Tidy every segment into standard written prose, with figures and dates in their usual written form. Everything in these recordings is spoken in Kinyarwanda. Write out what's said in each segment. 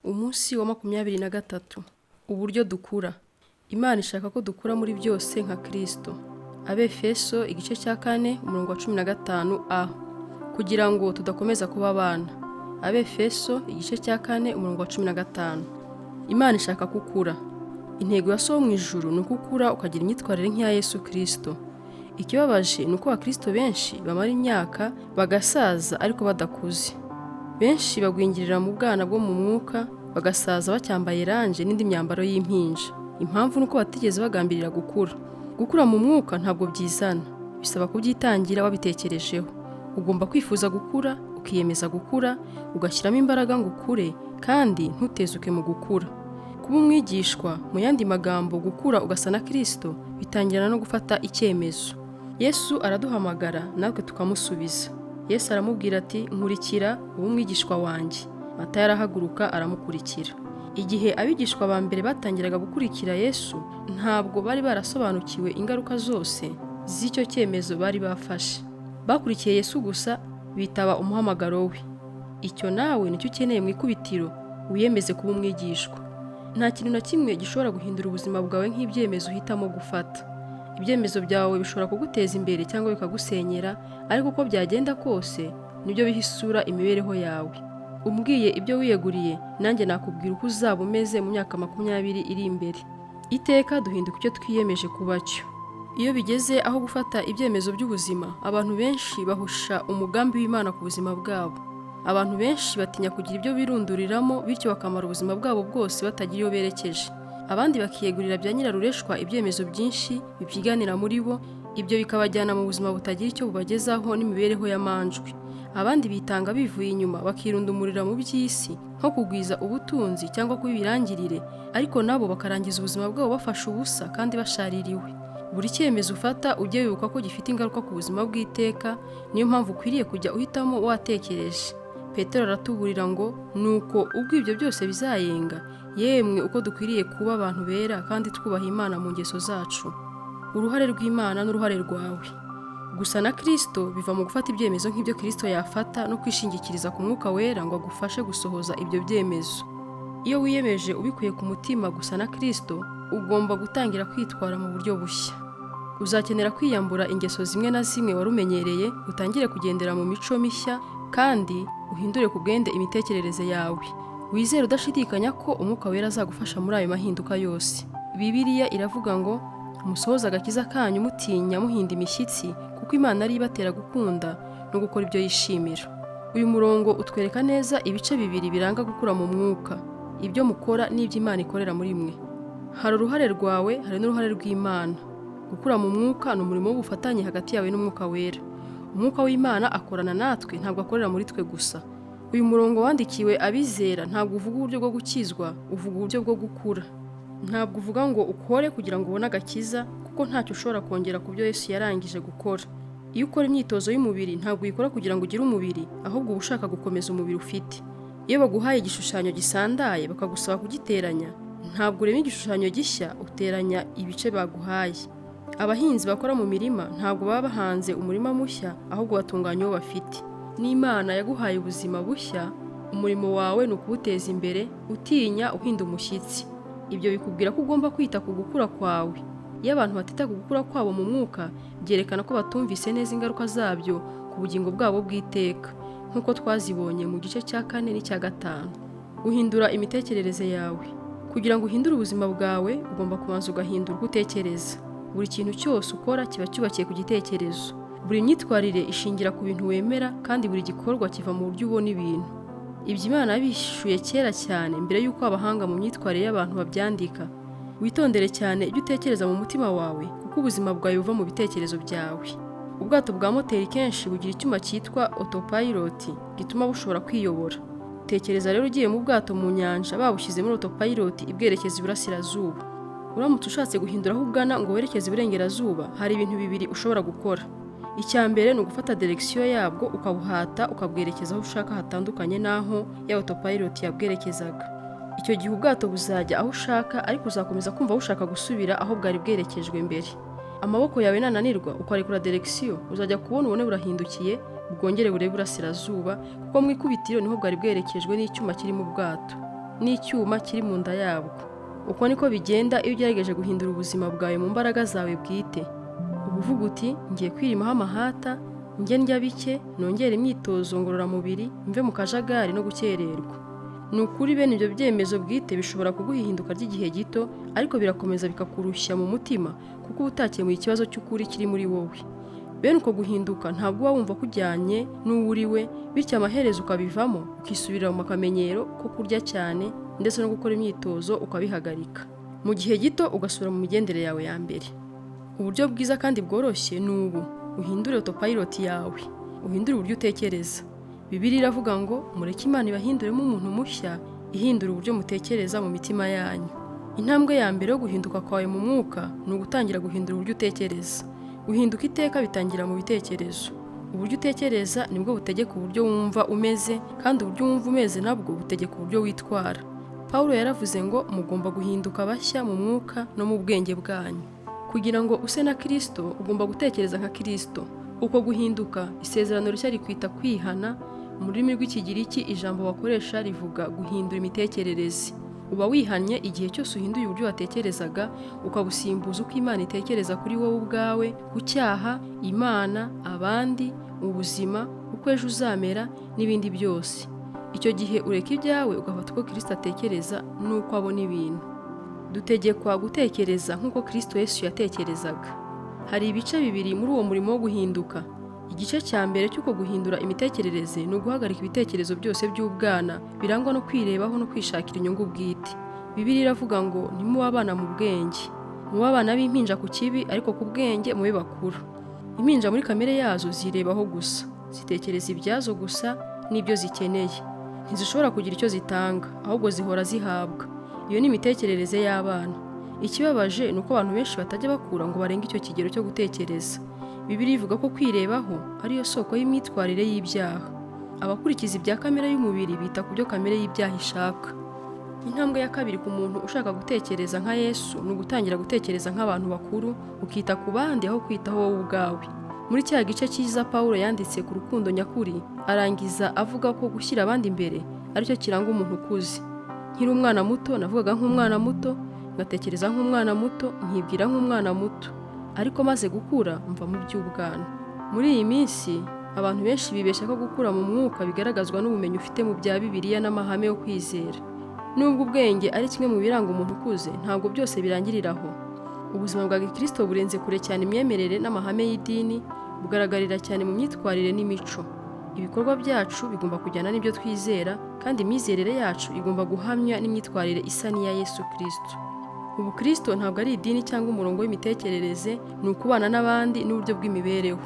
Umunsi wa 23. Uburyo dukura. Imana ishaka ko dukura muri byose nka Kristo. Abefeso igice cya 4 umurongo wa 15a. Kugira ngo tudakomeza kuba abana. Abefeso igice cya 4 umurongo wa 15. Imana ishaka kukura. Intego ya so mu ijuru ni ukukura ukagira imyitwarire nk'iya Yesu Kristo. Ikibabaje ni uko abakristo benshi bamara imyaka bagasaza ariko badakuze. Benshi bagwingirira mu bwana bwo mu mwuka bagasaza bacyambaye ranje n'indi myambaro y'impinja. Impamvu nuko batigeze bagambirira gukura. Gukura mu mwuka ntabwo byizana. Bisaba kubyitangira wabitekerejeho. Ugomba kwifuza gukura, ukiyemeza gukura, ugashyiramo imbaraga ngo ukure kandi ntutezuke mu gukura. Kuba umwigishwa, mu yandi magambo gukura ugasa na Kristo, bitangirana no gufata icyemezo. Yesu araduhamagara natwe tukamusubiza. Yesu aramubwira ati nkurikira ube umwigishwa wanjye. Matayo arahaguruka aramukurikira. Igihe abigishwa ba mbere batangiraga gukurikira Yesu, ntabwo bari barasobanukiwe ingaruka zose z'icyo cyemezo bari bafashe. Bakurikiye Yesu gusa bitaba umuhamagaro we. Icyo nawe nicyo ukeneye mu ikubitiro, wiyemeze kuba umwigishwa. Nta kintu na kimwe gishobora guhindura ubuzima bwawe nk'ibyemezo uhitamo gufata. Ibyemezo byawe bishobora kuguteza imbere cyangwa bikagusenyera, ariko uko byagenda kose nibyo bihisura imibereho yawe. Umbwiye ibyo wiyeguriye, nanjye nakubwira uko uzaba umeze mu myaka 20 iri imbere. Iteka duhinduka icyo twiyemeje kuba cyo. Iyo bigeze aho gufata ibyemezo by'ubuzima, abantu benshi bahusha umugambi w'Imana ku buzima bwabo. Abantu benshi batinya kugira ibyo birunduriramo, bityo bakamara ubuzima bwabo bwose batagira iyo berekeje. Abandi bakiyegurira bya nyirarureshwa ibyemezo byinshi bibyiganira muri bo, ibyo bikabajyana mu buzima butagira icyo bubagezaho n'imibereho y'amanjwe. Abandi bitanga bivuye inyuma bakirundumurira mu by'isi nko kugwiza ubutunzi cyangwa kubirangirire, ariko nabo bakarangiza ubuzima bwabo bafashe ubusa kandi bashaririwe. Buri cyemezo ufata ujye wibuka ko gifite ingaruka ku buzima bw'iteka, niyo mpamvu ukwiriye kujya uhitamo watekereje. Petero aratuburira ngo nuko ubwo ibyo byose bizayenga, yemwe uko dukwiriye kuba abantu bera kandi twubaha Imana mu ngeso zacu. Uruhare rw'Imana n'uruhare rwawe. Gusa na Kristo biva mu gufata ibyemezo nk'ibyo Kristo yafata no kwishingikiriza ku Mwuka Wera ngo agufashe gusohoza ibyo byemezo. Iyo wiyemeje ubikuye ku mutima gusa na Kristo, ugomba gutangira kwitwara mu buryo bushya. Uzakenera kwiyambura ingeso zimwe na zimwe warumenyereye, utangire kugendera mu mico mishya kandi uhindure ku bwende imitekerereze yawe. Wizere udashidikanya ko Umwuka Wera azagufasha muri ayo mahinduka yose. Bibiliya iravuga ngo musohoze agakiza kanyu mutinya muhinda imishyitsi, kuko Imana ari ibatera gukunda no gukora ibyo yishimira. Uyu murongo utwereka neza ibice bibiri biranga gukura mu mwuka, ibyo mukora n'ibyo Imana ikorera muri mwe. Hari uruhare rwawe, hari n'uruhare rw'Imana. Gukura mu mwuka ni umurimo w'ubufatanye hagati yawe n'Umwuka Wera. Umwuka w'Imana akorana natwe, ntabwo akorera muri twe gusa. Uyu murongo wandikiwe abizera ntabwo uvuga uburyo bwo gukizwa, uvuga uburyo bwo gukura. Ntabwo uvuga ngo ukore kugira ngo ubone agakiza, kuko ntacyo ushobora kongera ku byo Yesu yarangije gukora. Iyo ukora imyitozo y'umubiri ntabwo uyikora kugira ngo ugire umubiri, ahubwo uba ushaka gukomeza umubiri ufite. Iyo baguhaye igishushanyo gisandaye bakagusaba kugiteranya, ntabwo urema igishushanyo gishya, uteranya ibice baguhaye. Abahinzi bakora mu mirima ntabwo baba bahanze umurima mushya, ahubwo batunganya uwo bafite. N'Imana yaguhaye ubuzima bushya, umurimo wawe ni ukuwuteza imbere, utinya uhinda umushyitsi. Ibyo bikubwira ko ugomba kwita ku gukura kwawe. Iyo abantu batita ku gukura kwabo mu mwuka, byerekana ko batumvise neza ingaruka zabyo ku bugingo bwabo bw'iteka, nk'uko twazibonye mu gice cya 4 n'icya 5. Guhindura imitekerereze yawe. Kugira ngo uhindure ubuzima bwawe, ugomba kubanza ugahindura uko utekereza. Buri kintu cyose ukora kiba cyubakiye ku gitekerezo. Buri myitwarire ishingira ku bintu wemera, kandi buri gikorwa kiva mu buryo ubona ibintu. Ibyo Imana yabishuye kera cyane mbere y'uko abahanga mu myitwarire y'abantu babyandika. Witondere cyane ibyo utekereza mu mutima wawe, kuko ubuzima bwawe buva mu bitekerezo byawe. Ubwato bwa moteri kenshi bugira icyuma cyitwa autopilot gituma bushobora kwiyobora. Tekereza rero ugiye mu bwato mu nyanja babushyize muri autopilot ibwerekeza iburasirazuba. Uramutse ushatse guhindura aho ugana ngo werekeze iburengerazuba, hari ibintu bibiri ushobora gukora. Icya mbere ni ugufata direkisiyo yabwo ukabuhata ukabwerekeza aho ushaka hatandukanye n'aho ya autopilot yabwerekezaga. Icyo gihe ubwato buzajya aho ushaka, ariko uzakomeza kumva ushaka gusubira aho bwari bwerekejwe mbere. Amaboko yawe nananirwa ukarekura direkisiyo, uzajya kubona ubone burahindukiye, bwongere burebe burasirazuba, kuko mu ikubitiro niho bwari bwerekejwe n'icyuma kiri mu bwato. n'icyuma kiri mu nda yabwo. Uko niko bigenda iyo ugerageje guhindura ubuzima bwawe mu mbaraga zawe bwite. Uba uvuga uti ngiye kwirimaho amahata, njye ndya bike, nongere imyitozo ngororamubiri, mve mu kajagari no gukererwa. Ni ukuri bene ibyo byemezo bwite bishobora kuguha ihinduka ry'igihe gito, ariko birakomeza bikakurushya mu mutima kuko uba utakemuye ikibazo cy'ukuri kiri muri wowe. Bene uko guhinduka ntabwo uba wumva kujyanye n'uwo uri we, bityo amaherezo ukabivamo ukisubirira mu kamenyero ko kurya cyane ndetse no gukora imyitozo ukabihagarika. Mu gihe gito ugasubira mu migendere yawe ya mbere. Uburyo bwiza kandi bworoshye ni ubu: uhindure autopilot yawe, uhindure uburyo utekereza. Bibiliya iravuga ngo mureke Imana ibahinduremo umuntu mushya, ihindura uburyo mutekereza mu mitima yanyu. Intambwe ya mbere yo guhinduka kwawe mu mwuka ni ugutangira guhindura uburyo utekereza. Guhinduka iteka bitangira mu bitekerezo. Uburyo utekereza nibwo butegeka uburyo wumva umeze, kandi uburyo wumva umeze nabwo butegeka uburyo witwara. Pawulo yaravuze ngo mugomba guhinduka bashya mu mwuka no mu bwenge bwanyu. Kugira ngo use na Kristo ugomba gutekereza nka Kristo. Uko guhinduka, isezerano rishya rikwita kwihana. Mu rurimi rw'Ikigiriki ijambo bakoresha rivuga guhindura imitekerereze. Uba wihannye igihe cyose uhinduye uburyo watekerezaga, ukabusimbuza uko Imana itekereza kuri wowe ubwawe, ku cyaha, Imana, abandi, ubuzima, uko ejo uzamera n'ibindi byose. Icyo gihe ureka ibyawe ugafata uko Kristo atekereza n'uko abona ibintu. Dutegekwa gutekereza nk'uko Kristo Yesu yatekerezaga. Hari ibice bibiri muri uwo murimo wo guhinduka. Igice cya mbere cy'uko guhindura imitekerereze ni uguhagarika ibitekerezo byose by'ubwana birangwa no kwirebaho no kwishakira inyungu bwite. Bibiliya iravuga ngo ntimube abana mu bwenge, mube abana b'impinja ku kibi, ariko ku bwenge mube bakuru. Impinja muri kamere yazo zirebaho gusa, zitekereza ibyazo gusa n'ibyo zikeneye. Ntizishobora kugira icyo zitanga, ahubwo zihora zihabwa. Iyo ni imitekerereze y'abana. Ikibabaje ni uko abantu benshi batajya bakura ngo barenge icyo kigero cyo gutekereza. Bibiliya ivuga ko kwirebaho ariyo soko y'imyitwarire y'ibyaha. Abakurikiza ibya kamere y'umubiri bita ku byo kamere y'ibyaha ishaka. Intambwe ya kabiri ku muntu ushaka gutekereza nka Yesu ni ugutangira gutekereza nk'abantu bakuru, ukita ku bandi aho kwitaho wowe ubwawe. Muri cya gice cyiza Pawulo yanditse ku rukundo nyakuri, arangiza avuga ko gushyira abandi imbere aricyo kiranga umuntu ukuze. Nkiri umwana muto navugaga nk'umwana muto, ngatekereza nk'umwana muto, nkibwira nk'umwana muto. Ariko maze gukura mva mu by'ubwana. Muri iyi minsi abantu benshi bibeshya ko gukura mu mwuka bigaragazwa n'ubumenyi ufite mu bya Bibiliya n'amahame yo kwizera. Nubwo ubwenge ari kimwe mu biranga umuntu ukuze, ntabwo byose birangirira aho. Ubuzima bwa Gikristo burenze kure cyane imyemerere n'amahame y'idini, bugaragarira cyane mu myitwarire n'imico. Ibikorwa byacu bigomba kujyana n'ibyo twizera, kandi imyizerere yacu igomba guhamya n'imyitwarire isa n'iya Yesu Kristo. Ubu Kristo ntabwo ari idini cyangwa umurongo w'imitekerereze, ni ukubana n'abandi n'uburyo bw'imibereho.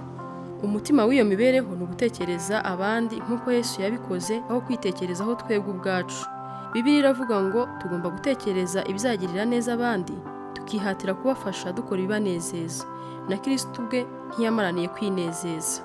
Umutima w'iyo mibereho ni ugutekereza abandi nk'uko Yesu yabikoze, aho kwitekerezaho twebwe ubwacu. Bibiliya iravuga ngo tugomba gutekereza ibizagirira neza abandi, tukihatira kubafasha dukora ibibanezeza. Na Kristo ubwe ntiyamaraniye kwinezeza.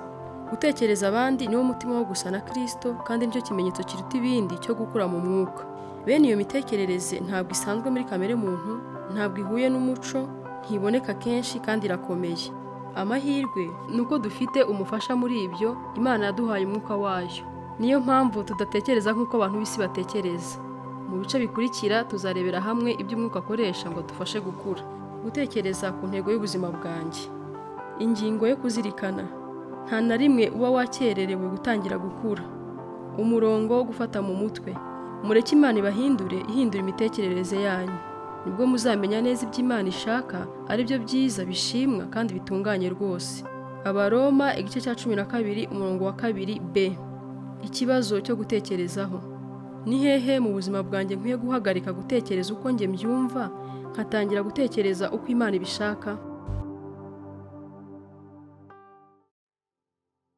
Gutekereza abandi niwo mutima wo gusa na Kristo, kandi nicyo kimenyetso kiruta ibindi cyo gukura mu mwuka. Bene iyo mitekerereze ntabwo isanzwe muri kamere muntu, ntabwo ihuye n'umuco, ntiboneka kenshi kandi irakomeye. Amahirwe ni uko dufite umufasha muri ibyo, Imana yaduhaye umwuka wayo. Niyo mpamvu tudatekereza nk'uko abantu b'isi batekereza. Mu bice bikurikira tuzarebera hamwe ibyo umwuka akoresha ngo dufashe gukura. Gutekereza ku ntego y'ubuzima bwanjye. Ingingo yo kuzirikana: nta na rimwe uba wakererewe gutangira gukura. Umurongo wo gufata mu mutwe: mureke Imana ibahindure, ihindura imitekerereze yanyu. Nibwo muzamenya neza ibyo Imana ishaka, ari byo byiza, bishimwa kandi bitunganye rwose. Abaroma igice cya 12 umurongo wa 2b. Ikibazo cyo gutekerezaho: ni hehe mu buzima bwanjye nkwiye guhagarika gutekereza uko njye mbyumva, nkatangira gutekereza uko Imana ibishaka?